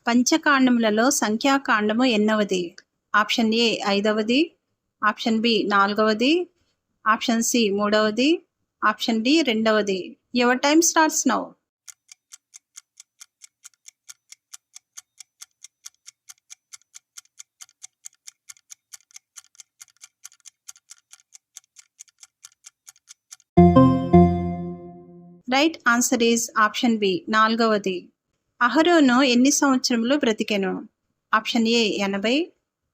పంచకాండములలో సంఖ్యాకాండము ఎన్నవది? Option A 5వది, ఆప్షన్ బి 4వది, ఆప్షన్ సి 3వది, ఆప్షన్ డి 2వది. Your time starts now. Right answer is option B 4వది. అహరోను ఎన్ని సంవత్సరములు బ్రతికెను? Option A 80,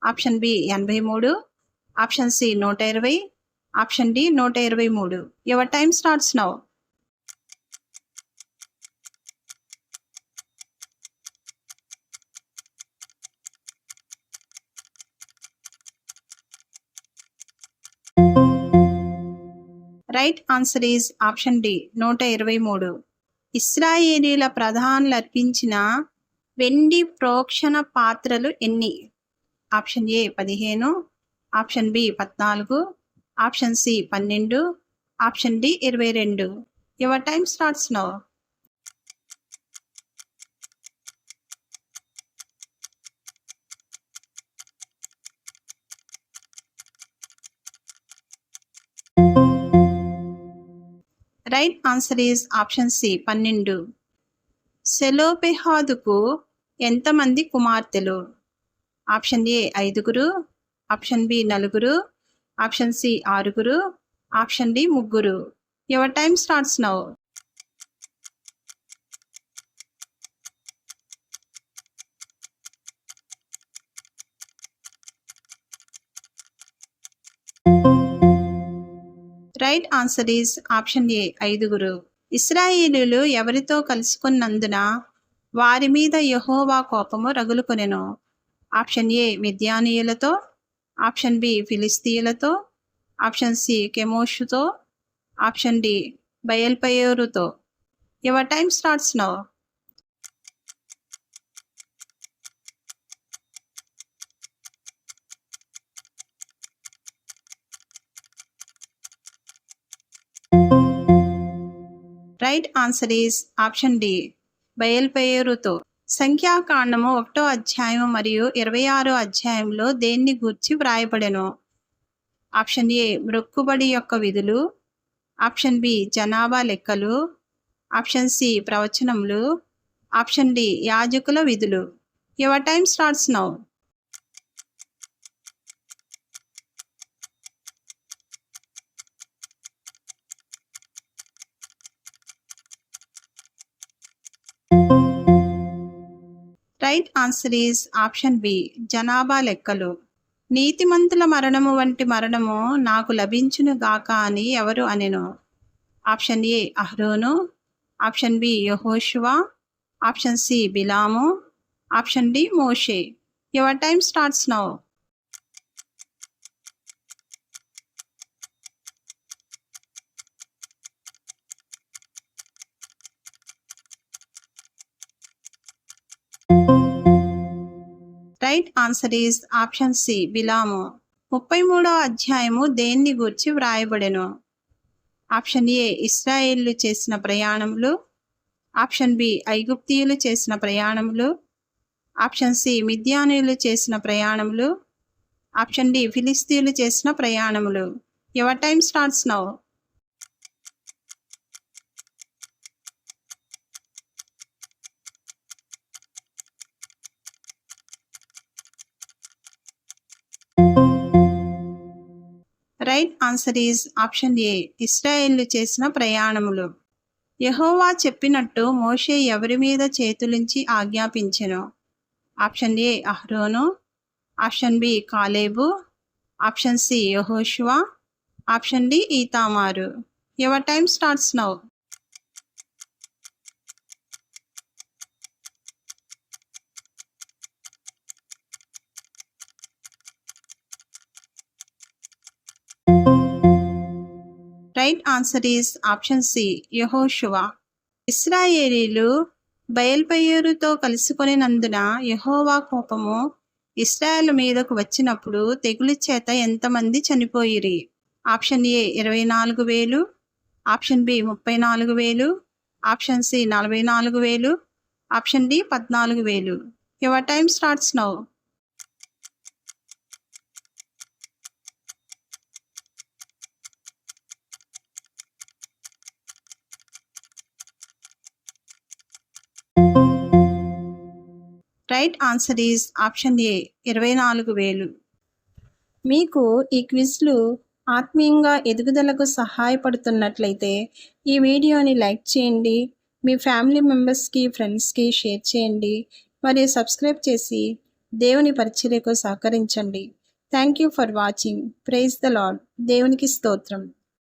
option B 83, option C 120, option D 123. Your time starts now. Right answer is option D 123. ఇశ్రాయేలీల ప్రధానులు అర్పించిన వెండి ప్రోక్షణ పాత్రలు ఎన్ని? Option A 15, option B 14, option C 12, option D 22. Your time starts now. Right answer is option C 12. సెలోపెహాదుకు ఎంతమంది కుమార్తెలు? Option A 5, option B 4, option C 6, option D 3. Your time starts now. Right answer is option A 5. ఇశ్రాయేలీలు ఎవరితో కలుసుకున్నందున వారి మీద యెహోవా కోపము రగులుకొనెను? ఆప్షన్ ఏ మిద్యానీయులతో, ఆప్షన్ బి ఫిలిస్తీయులతో, ఆప్షన్ సి కెమోషుతో, ఆప్షన్ డి బయల్పెయోరుతో. Your time starts now. Right answer is option D బయల్పెయోరుతో. సంఖ్యాకాండము 1వ అధ్యాయం మరియు 26వ అధ్యాయంలో దేన్ని గూర్చి వ్రాయబడెను? ఆప్షన్ ఏ మ్రొక్కుబడి యొక్క విధులు, ఆప్షన్ బి జనాభా లెక్కలు, ఆప్షన్ సి ప్రవచనములు, ఆప్షన్ డి యాజకుల విధులు. Your time starts now. Right answer is option B జనాభా లెక్కలు. నీతిమంతుల మరణము వంటి మరణము నాకు లభించును గాక అని ఎవరు అనెను? ఆప్షన్ ఏ అహరోను, ఆప్షన్ బి యెహోషువ, ఆప్షన్ సి బిలాము, ఆప్షన్ డి మోషే. Your time starts now. Right answer is option C బిలాము. 33వ అధ్యాయము దేన్ని గూర్చి వ్రాయబడెను? ఆప్షన్ ఏ ఇశ్రాయేలు చేసిన ప్రయాణములు, ఆప్షన్ బి ఐగుప్తీయులు చేసిన ప్రయాణములు, ఆప్షన్ సి మిద్యానీయులు చేసిన ప్రయాణములు, ఆప్షన్ డి ఫిలిస్తీయులు చేసిన ప్రయాణములు. Your time starts now. Right answer is option A ఇశ్రాయేలు చేసిన ప్రయాణములు. యెహోవా చెప్పినట్టు మోషే ఎవరి మీద చేతులుంచి ఆజ్ఞాపించెను? ఆప్షన్ ఏ అహరోను, ఆప్షన్ బి కాలేబు, ఆప్షన్ సి యెహోషువ, ఆప్షన్ డి ఈతామారు. Your time starts now. Right answer is option C యెహోషువ. ఇశ్రాయేలీలు బయల్పెయోరుతో కలుసుకొనినందున యెహోవా కోపము ఇశ్రాయేలు మీదకు వచ్చినప్పుడు తెగులు చేత ఎంతమంది చనిపోయిరి? Option A 24,000, option B 34,000, option C 44,000, option D 14,000. Your time starts now. Right answer is option A 24,000. మీకు ఈ క్విజ్లు ఆత్మీయంగా ఎదుగుదలకు సహాయపడుతున్నట్లయితే ఈ వీడియోని లైక్ చేయండి, మీ ఫ్యామిలీ మెంబర్స్కి ఫ్రెండ్స్కి షేర్ చేయండి మరియు సబ్స్క్రైబ్ చేసి దేవుని పరిచర్యకు సహకరించండి. Thank you for watching. Praise the lord. దేవునికి స్తోత్రం.